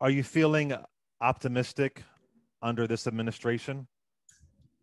Are you feeling optimistic under this administration?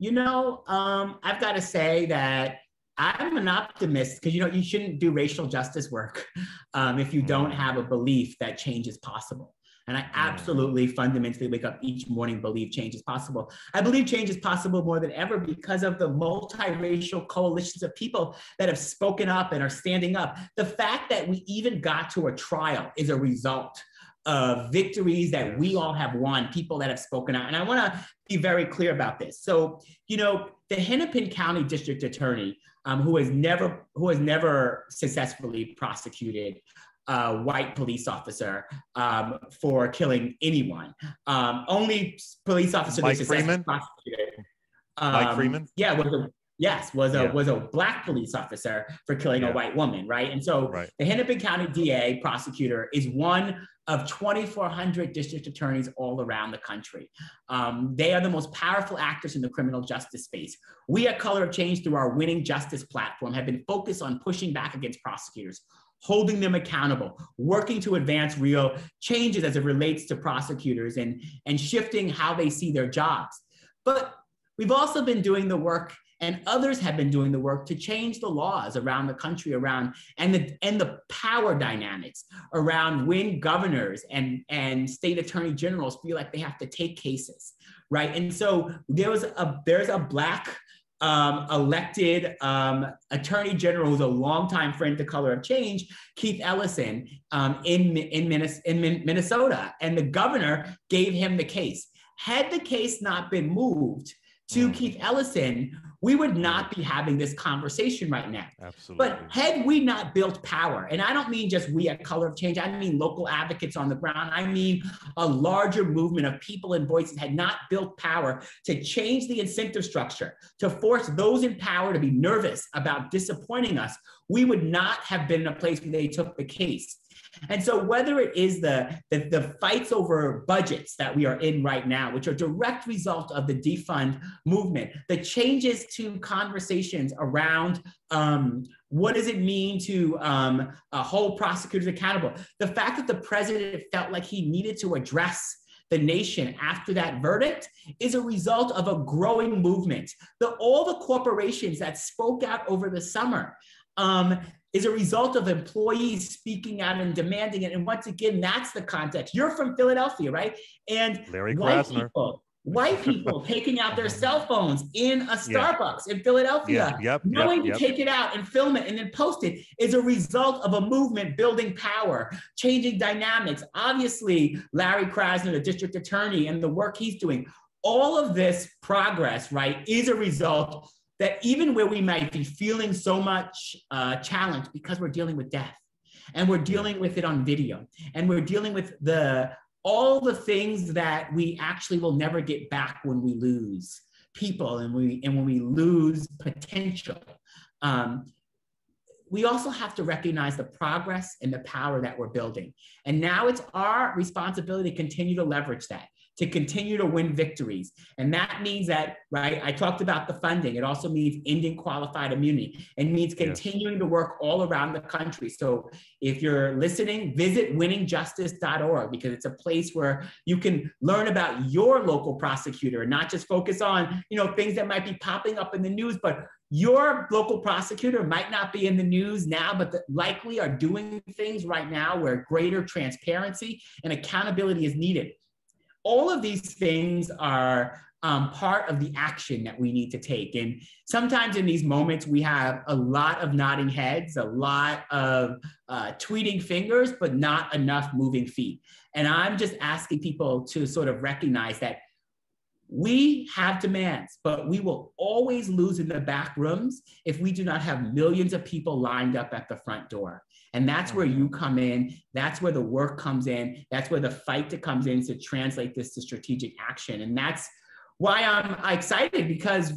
I've got to say that I'm an optimist because, you shouldn't do racial justice work if you don't have a belief that change is possible. And I absolutely fundamentally wake up each morning, believe change is possible. I believe change is possible more than ever because of the multiracial coalitions of people that have spoken up and are standing up. The fact that we even got to a trial is a result of victories that we all have won, people that have spoken out. And I want to be very clear about this. So, the Hennepin County District Attorney, who has never successfully prosecuted a white police officer for killing anyone. Only police officer they successfully prosecuted. Mike Freeman? Yeah, was a black police officer for killing a white woman, right? And so the Hennepin County DA prosecutor is one of 2,400 district attorneys all around the country. They are the most powerful actors in the criminal justice space. We at Color of Change, through our Winning Justice platform, have been focused on pushing back against prosecutors, holding them accountable, working to advance real changes as it relates to prosecutors and shifting how they see their jobs. But we've also been doing the work, and others have been doing the work to change the laws around the country and the power dynamics around when governors and state attorney generals feel like they have to take cases, right? And so there's a black elected attorney general who's a longtime friend to Color of Change, Keith Ellison, in Minnesota, and the governor gave him the case. Had the case not been moved to Keith Ellison, we would not be having this conversation right now. Absolutely. But had we not built power, and I don't mean just we at Color of Change, I mean local advocates on the ground, I mean a larger movement of people and voices had not built power to change the incentive structure, to force those in power to be nervous about disappointing us, we would not have been in a place where they took the case. And so whether it is the fights over budgets that we are in right now, which are a direct result of the defund movement, the changes to conversations around what does it mean to hold prosecutors accountable, the fact that the president felt like he needed to address the nation after that verdict is a result of a growing movement. All the corporations that spoke out over the summer is a result of employees speaking out and demanding it. And once again, that's the context. You're from Philadelphia, right? And Larry white Krasner. white people taking out their cell phones in a Starbucks in Philadelphia, knowing to take it out and film it and then post it is a result of a movement building power, changing dynamics. Obviously, Larry Krasner, the district attorney, and the work he's doing, all of this progress, right, is a result that even where we might be feeling so much challenge because we're dealing with death and we're dealing with it on video and we're dealing with all the things that we actually will never get back when we lose people and when we lose potential. We also have to recognize the progress and the power that we're building. And now it's our responsibility to continue to leverage that, to continue to win victories. And that means that, right, I talked about the funding. It also means ending qualified immunity. It means continuing to work all around the country. So if you're listening, visit winningjustice.org, because it's a place where you can learn about your local prosecutor and not just focus on, things that might be popping up in the news, but your local prosecutor might not be in the news now, but likely are doing things right now where greater transparency and accountability is needed. All of these things are part of the action that we need to take. And sometimes in these moments, we have a lot of nodding heads, a lot of tweeting fingers, but not enough moving feet. And I'm just asking people to sort of recognize that we have demands, but we will always lose in the back rooms if we do not have millions of people lined up at the front door. And that's where you come in. That's where the work comes in. That's where the fight comes in to translate this to strategic action. And that's why I'm excited, because,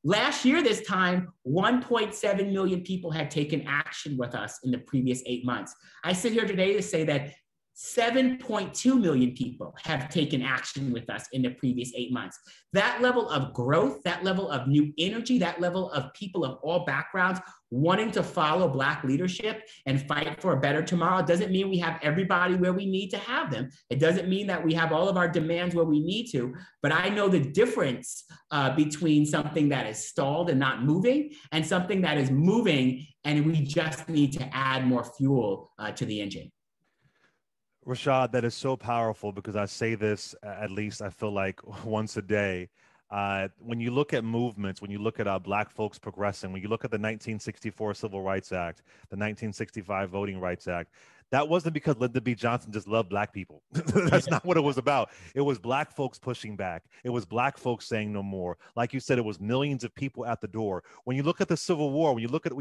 last year, this time, 1.7 million people had taken action with us in the previous 8 months. I sit here today to say that 7.2 million people have taken action with us in the previous 8 months. That level of growth, that level of new energy, that level of people of all backgrounds wanting to follow Black leadership and fight for a better tomorrow doesn't mean we have everybody where we need to have them. It doesn't mean that we have all of our demands where we need to, but I know the difference between something that is stalled and not moving and something that is moving and we just need to add more fuel to the engine. Rashad, that is so powerful because I say this, at least I feel like once a day. When you look at movements, when you look at Black folks progressing, when you look at the 1964 Civil Rights Act, the 1965 Voting Rights Act, that wasn't because Lyndon B. Johnson just loved Black people. That's not what it was about. It was Black folks pushing back. It was Black folks saying no more. Like you said, it was millions of people at the door. When you look at the Civil War, when you look at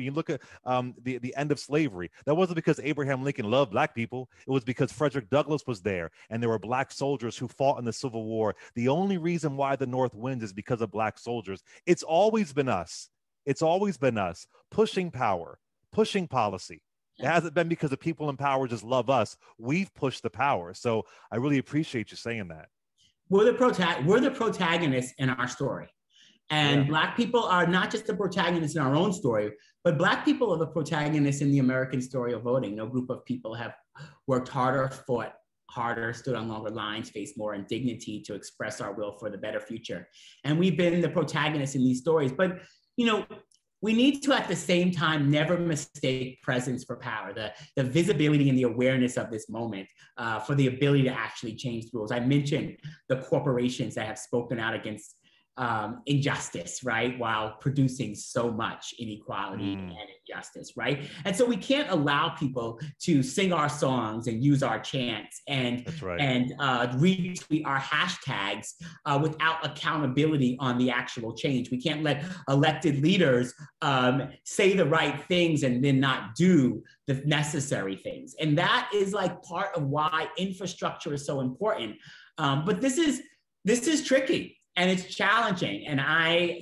the end of slavery, that wasn't because Abraham Lincoln loved Black people. It was because Frederick Douglass was there, and there were Black soldiers who fought in the Civil War. The only reason why the North wins is because of Black soldiers. It's always been us. It's always been us pushing power, pushing policy. It hasn't been because the people in power just love us. We've pushed the power. So I really appreciate you saying that. We're the protagonists in our story. And Black people are not just the protagonists in our own story, but Black people are the protagonists in the American story of voting. No group of people have worked harder, fought harder, stood on longer lines, faced more indignity to express our will for the better future. And we've been the protagonists in these stories. But, you know, we need to, at the same time, never mistake presence for power, the visibility and the awareness of this moment for the ability to actually change the rules. I mentioned the corporations that have spoken out against injustice, right? While producing so much inequality and injustice, right? And so we can't allow people to sing our songs and use our chants and retweet our hashtags without accountability on the actual change. We can't let elected leaders say the right things and then not do the necessary things. And that is like part of why infrastructure is so important. But this is tricky. And it's challenging. And I,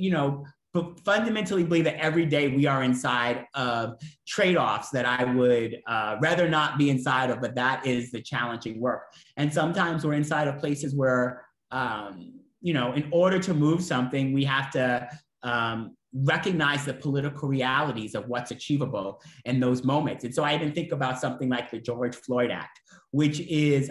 fundamentally believe that every day we are inside of trade-offs that I would rather not be inside of, but that is the challenging work. And sometimes we're inside of places where, in order to move something, we have to recognize the political realities of what's achievable in those moments. And so I even think about something like the George Floyd Act, which is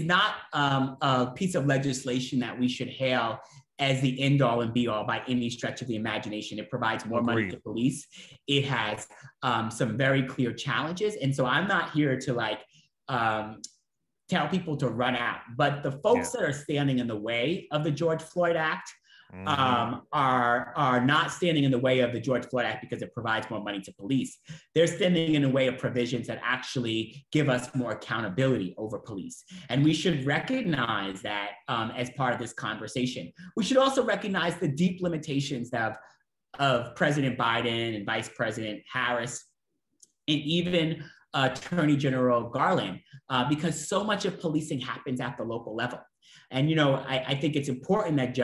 not a piece of legislation that we should hail as the end all and be all by any stretch of the imagination. It provides more money to police. It has some very clear challenges. And so I'm not here to tell people to run out, but the folks that are standing in the way of the George Floyd Act are not standing in the way of the George Floyd Act because it provides more money to police. They're standing in the way of provisions that actually give us more accountability over police. And we should recognize that as part of this conversation. We should also recognize the deep limitations of President Biden and Vice President Harris, and even Attorney General Garland, because so much of policing happens at the local level. And, I think it's important that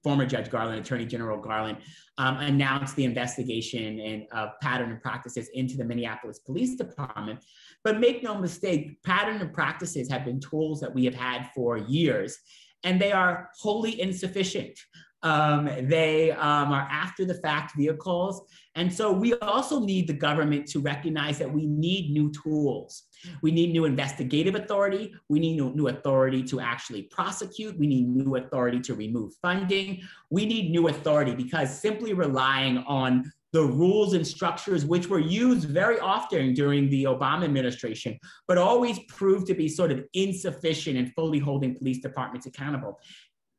former Judge Garland, Attorney General Garland, announced the investigation and pattern and practices into the Minneapolis Police Department. But make no mistake, pattern and practices have been tools that we have had for years, and they are wholly insufficient. They are after the fact vehicles. And so we also need the government to recognize that we need new tools. We need new investigative authority. We need new authority to actually prosecute. We need new authority to remove funding. We need new authority because simply relying on the rules and structures, which were used very often during the Obama administration, but always proved to be sort of insufficient in fully holding police departments accountable.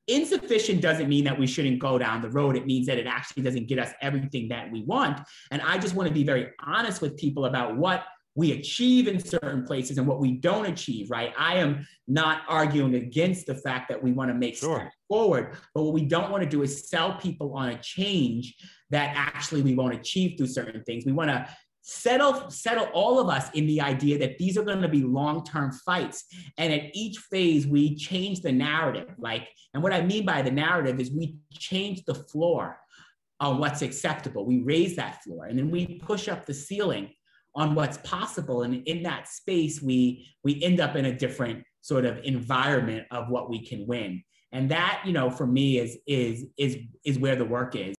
Insufficient doesn't mean that we shouldn't go down the road. It means that it actually doesn't get us everything that we want. And I just want to be very honest with people about what we achieve in certain places and what we don't achieve, right? I am not arguing against the fact that we want to make steps forward, but what we don't want to do is sell people on a change that actually we won't achieve through certain things. We want to settle all of us in the idea that these are going to be long-term fights. And at each phase, we change the narrative. And what I mean by the narrative is we change the floor on what's acceptable. We raise that floor and then we push up the ceiling on what's possible. And in that space, we end up in a different sort of environment of what we can win. And that, you know, for me is where the work is.